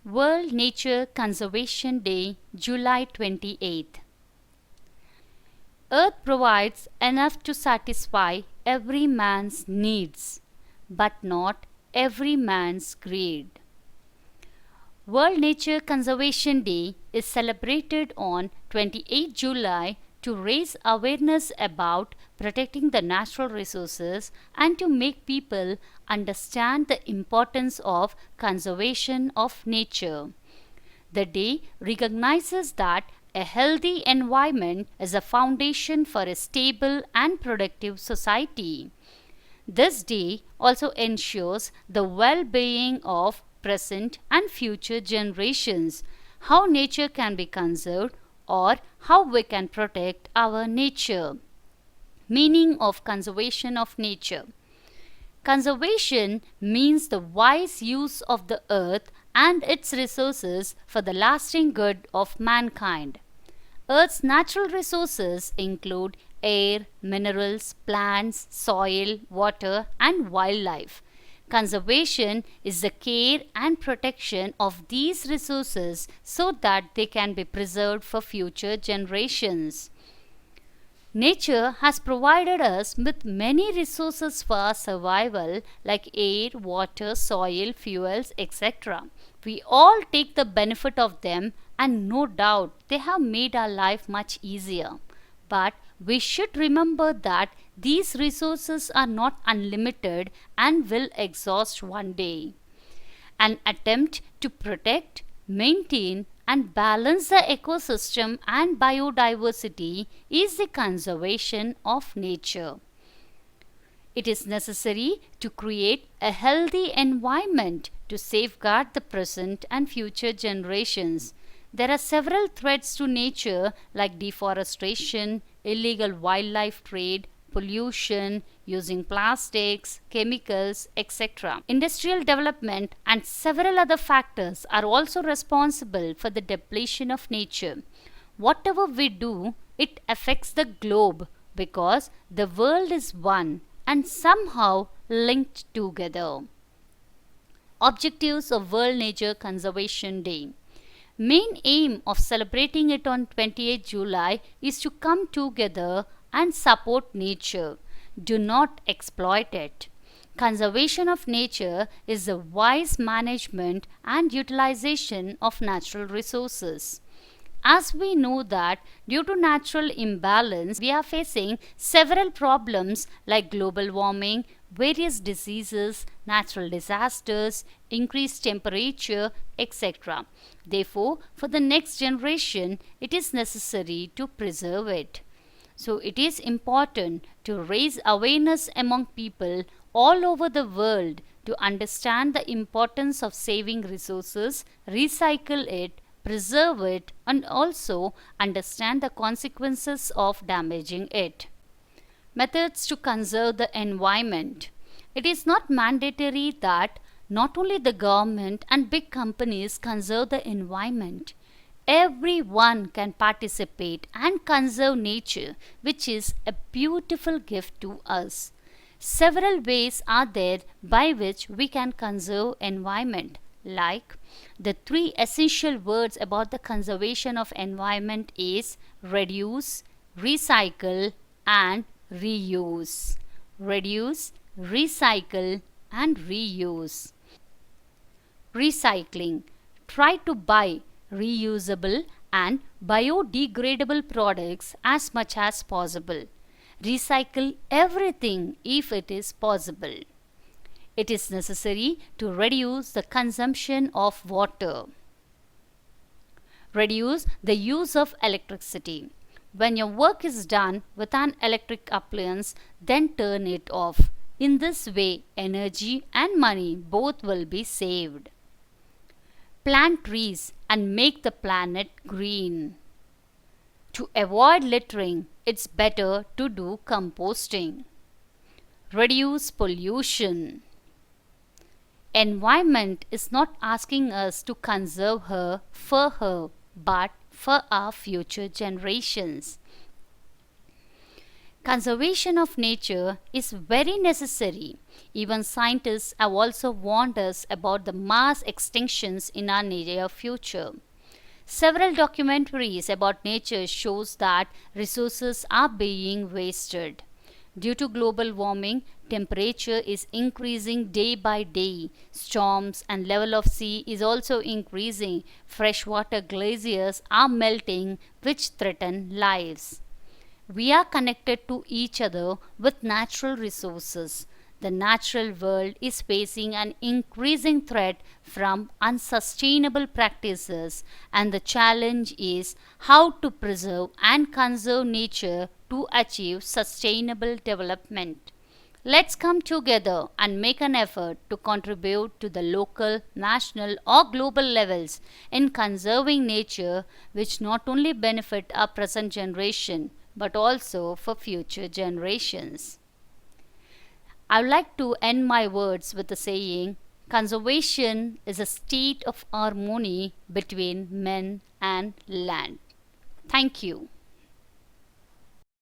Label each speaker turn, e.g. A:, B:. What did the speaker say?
A: World Nature Conservation Day, July 28th. Earth provides enough to satisfy every man's needs, but not every man's greed. World Nature Conservation Day is celebrated on 28 July to raise awareness about protecting the natural resources and to make people understand the importance of conservation of nature. The day recognizes that a healthy environment is a foundation for a stable and productive society. This day also ensures the well-being of present and future generations, how nature can be conserved or how we can protect our nature. Meaning of conservation of nature. Conservation means the wise use of the earth and its resources for the lasting good of mankind. Earth's natural resources include air, minerals, plants, soil, water, and wildlife. Conservation is the care and protection of these resources so that they can be preserved for future generations. Nature has provided us with many resources for our survival like air, water, soil, fuels, etc. We all take the benefit of them and no doubt they have made our life much easier. But we should remember that these resources are not unlimited and will exhaust one day. An attempt to protect, maintain, and balance the ecosystem and biodiversity is the conservation of nature. It is necessary to create a healthy environment to safeguard the present and future generations. There are several threats to nature like deforestation, illegal wildlife trade, pollution, using plastics, chemicals, etc. Industrial development and several other factors are also responsible for the depletion of nature. Whatever we do, it affects the globe because the world is one and somehow linked together. Objectives of World Nature Conservation Day. Main aim of celebrating it on 28 July is to come together and support nature. Do not exploit it. Conservation of nature is the wise management and utilization of natural resources. As we know that due to natural imbalance, we are facing several problems like global warming, various diseases, natural disasters, increased temperature, etc. Therefore, for the next generation, it is necessary to preserve it. So, it is important to raise awareness among people all over the world to understand the importance of saving resources, recycle it, preserve it, and also understand the consequences of damaging it. Methods to conserve the environment. It is not mandatory that not only the government and big companies conserve the environment. Everyone can participate and conserve nature, which is a beautiful gift to us. Several ways are there by which we can conserve environment, like the three essential words about the conservation of environment is reduce, recycle, and reuse. Reduce, recycle, and reuse. Recycling. Try to buy reusable and biodegradable products as much as possible. Recycle everything if it is possible. It is necessary to reduce the consumption of water. Reduce the use of electricity. When your work is done with an electric appliance, then turn it off. In this way, energy and money both will be saved. Plant trees and make the planet green. To avoid littering, it's better to do composting. Reduce pollution. Environment is not asking us to conserve her for her, but for our future generations. Conservation of nature is very necessary. Even scientists have also warned us about the mass extinctions in our near future. Several documentaries about nature shows that resources are being wasted. Due to global warming, temperature is increasing day by day. Storms and level of sea is also increasing. Freshwater glaciers are melting which threaten lives. We are connected to each other with natural resources. The natural world is facing an increasing threat from unsustainable practices, and the challenge is how to preserve and conserve nature to achieve sustainable development. Let's come together and make an effort to contribute to the local, national, or global levels in conserving nature, which not only benefit our present generation but also for future generations. I would like to end my words with the saying conservation is a state of harmony between men and land. Thank you.